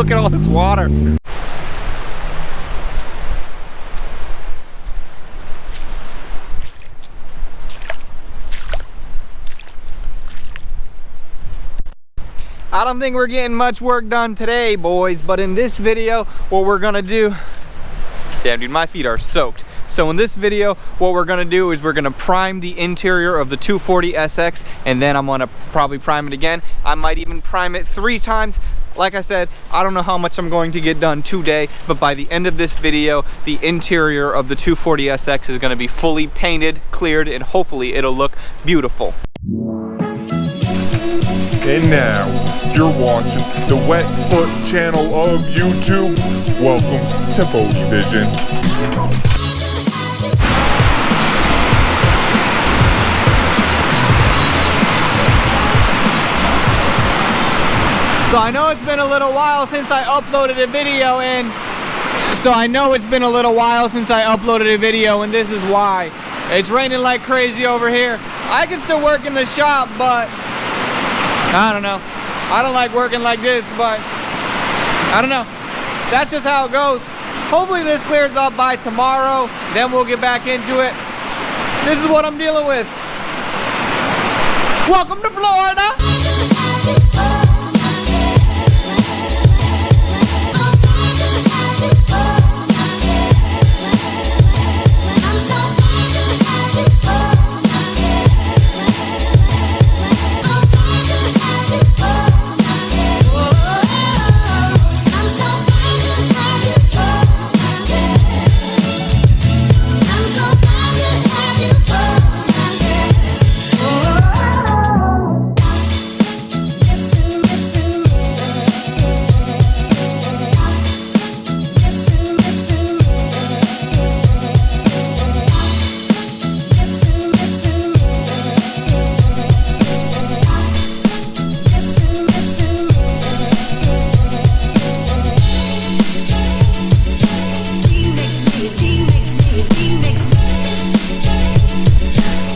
look at all this water. I don't think we're getting much work done today, boys, but in this video, what we're gonna do, damn dude, my feet are soaked. So in this video, what we're gonna do is we're gonna prime the interior of the 240 SX, and then I'm gonna probably prime it again. I might even prime it 3 times. Like I said, I don't know how much I'm going to get done today, but by the end of this video, the interior of the 240 SX is gonna be fully painted, cleared, and hopefully it'll look beautiful. And now, you're watching the Wet Foot channel of YouTube. Welcome to Bogey Vision. So I know it's been a little while since I uploaded a video, and this is why. It's raining like crazy over here. I can still work in the shop, but I don't know. I don't like working like this, but I don't know. That's just how it goes. Hopefully this clears up by tomorrow, then we'll get back into it. This is what I'm dealing with. Welcome to Florida.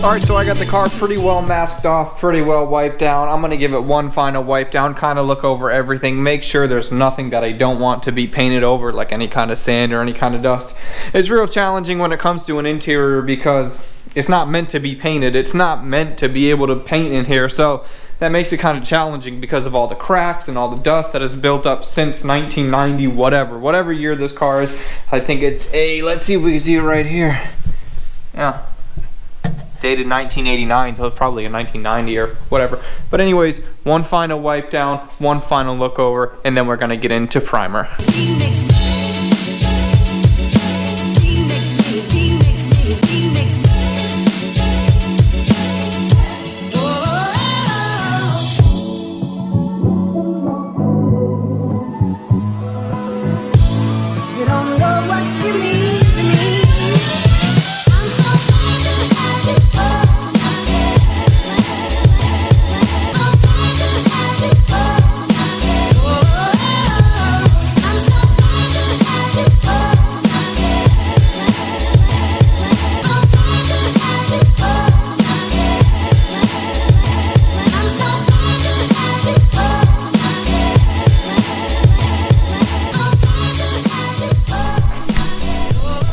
Alright, so I got the car pretty well masked off, pretty well wiped down. I'm going to give it one final wipe down, kind of look over everything, make sure there's nothing that I don't want to be painted over, like any kind of sand or any kind of dust. It's real challenging when it comes to an interior because it's not meant to be painted. It's not meant to be able to paint in here, so that makes it kind of challenging because of all the cracks and all the dust that has built up since 1990, whatever year this car is. I think it's let's see if we can see it right here. Yeah. Dated 1989, so it's probably a 1990 or whatever. But anyways, one final wipe down, one final look over, and then we're gonna get into primer.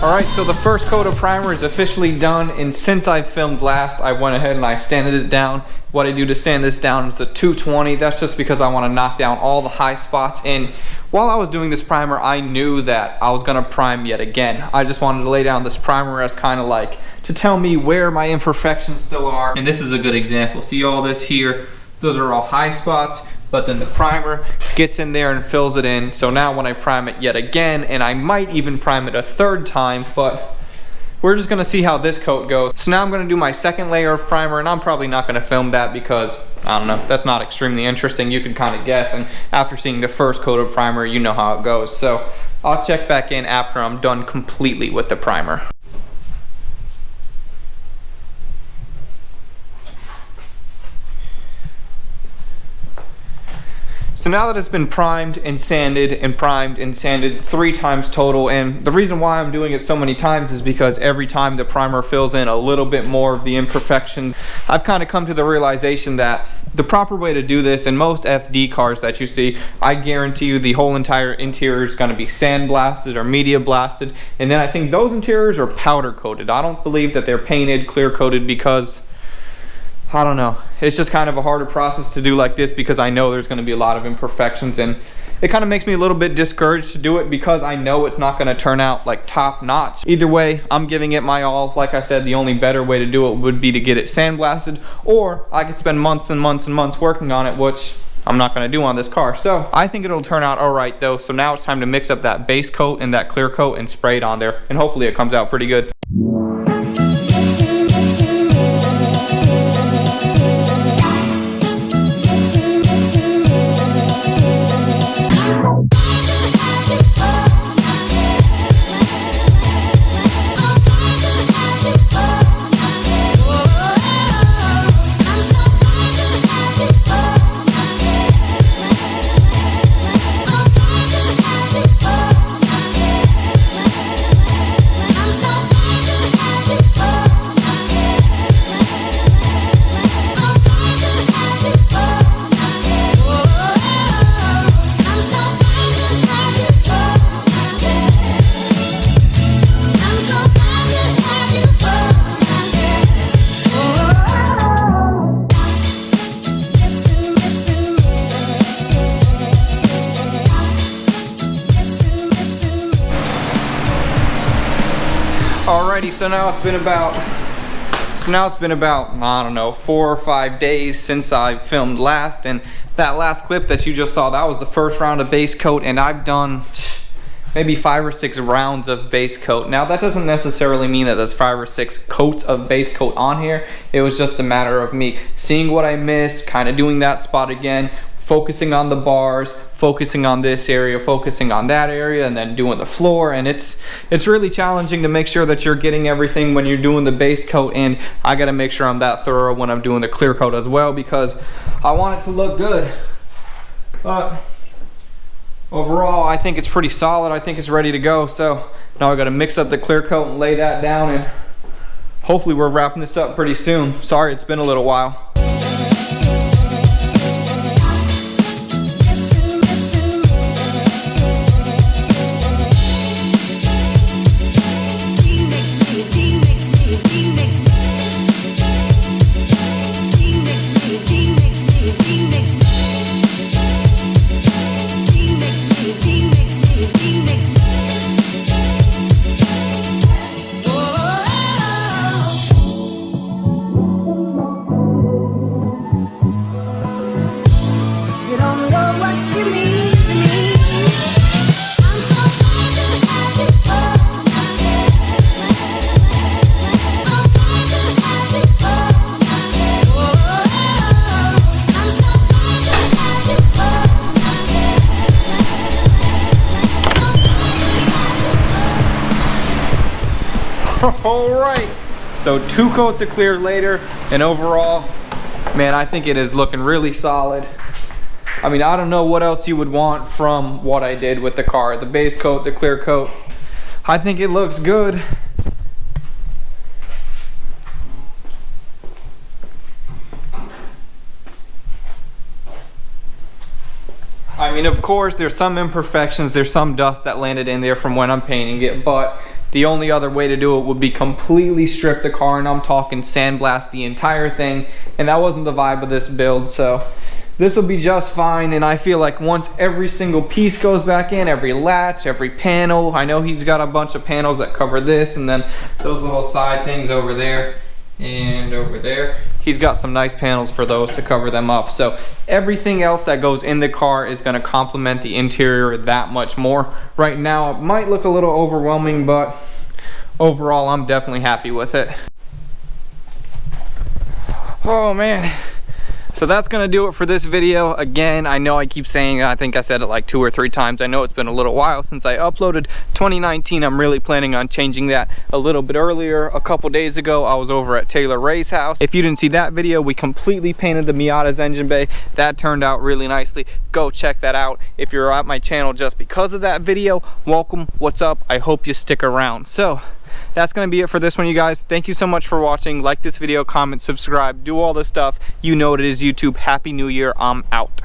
Alright, so the first coat of primer is officially done, and since I filmed last, I went ahead and I sanded it down. What I do to sand this down is the 220. That's just because I want to knock down all the high spots, and while I was doing this primer, I knew that I was going to prime yet again. I just wanted to lay down this primer as kind of like to tell me where my imperfections still are, and this is a good example. See all this here? Those are all high spots. But then the primer gets in there and fills it in. So now when I prime it yet again, and I might even prime it a 3rd time, but we're just gonna see how this coat goes. So now I'm gonna do my 2nd layer of primer, and I'm probably not gonna film that because, I don't know, that's not extremely interesting. You can kind of guess, and after seeing the first coat of primer, you know how it goes. So I'll check back in after I'm done completely with the primer. So now that it's been primed and sanded 3 times total, and the reason why I'm doing it so many times is because every time the primer fills in a little bit more of the imperfections, I've kind of come to the realization that the proper way to do this, in most FD cars that you see, I guarantee you the whole entire interior is going to be sandblasted or media blasted, and then I think those interiors are powder coated. I don't believe that they're painted, clear coated, because I don't know. It's just kind of a harder process to do like this because I know there's going to be a lot of imperfections, and it kind of makes me a little bit discouraged to do it because I know it's not going to turn out like top notch. Either way, I'm giving it my all. Like I said, the only better way to do it would be to get it sandblasted, or I could spend months and months and months working on it, which I'm not going to do on this car. So I think it'll turn out all right though. So now it's time to mix up that base coat and that clear coat and spray it on there, and hopefully it comes out pretty good. Alrighty, so now it's been about I don't know, 4 or 5 days since I filmed last, and that last clip that you just saw, that was the first round of base coat, and I've done maybe 5 or 6 rounds of base coat. Now that doesn't necessarily mean that there's 5 or 6 coats of base coat on here. It was just a matter of me seeing what I missed, kind of doing that spot again, focusing on the bars, focusing on this area, focusing on that area, and then doing the floor. And it's really challenging to make sure that you're getting everything when you're doing the base coat, and I gotta make sure I'm that thorough when I'm doing the clear coat as well, because I want it to look good. But overall, I think it's pretty solid. I think it's ready to go. So now I gotta mix up the clear coat and lay that down, and hopefully we're wrapping this up pretty soon. Sorry it's been a little while. Alright, so 2 coats of clear later, and overall, man, I think it is looking really solid. I mean, I don't know what else you would want from what I did with the car. The base coat, the clear coat. I think it looks good. I mean, of course, there's some imperfections, there's some dust that landed in there from when I'm painting it, but the only other way to do it would be completely strip the car, and I'm talking sandblast the entire thing, and that wasn't the vibe of this build, so this will be just fine. And I feel like once every single piece goes back in, every latch, every panel, I know he's got a bunch of panels that cover this, and then those little side things over there and over there, he's got some nice panels for those to cover them up. So everything else that goes in the car is going to complement the interior that much more. Right now it might look a little overwhelming, but overall I'm definitely happy with it. Oh man, So that's gonna do it for this video. Again, I know I keep saying it, I think I said it like 2 or 3 times. I know it's been a little while since I uploaded. 2019, I'm really planning on changing that a little bit earlier. A couple days ago, I was over at Taylor Ray's house. If you didn't see that video, we completely painted the Miata's engine bay. That turned out really nicely. Go check that out. If you're at my channel just because of that video, welcome, what's up? I hope you stick around. So that's gonna be it for this one, you guys. Thank you so much for watching. Like this video, comment, subscribe, do all this stuff. You know what it is, YouTube. Happy New Year. I'm out.